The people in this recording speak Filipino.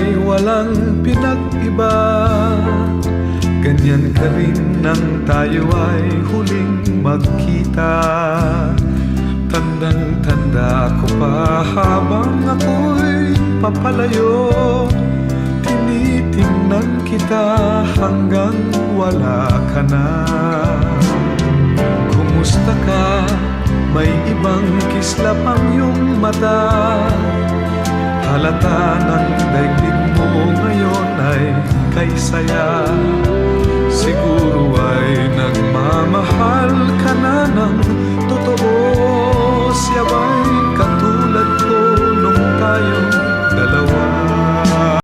ay walang pinag-iba. Ganyan ka rin nang tayo ay huling magkita. Tandang-tanda ko pa habang ako'y papalayo, tinitingnan kita hanggang wala ka na. Kumusta ka? May ibang kislap ang iyong mata. Halata ng daigdig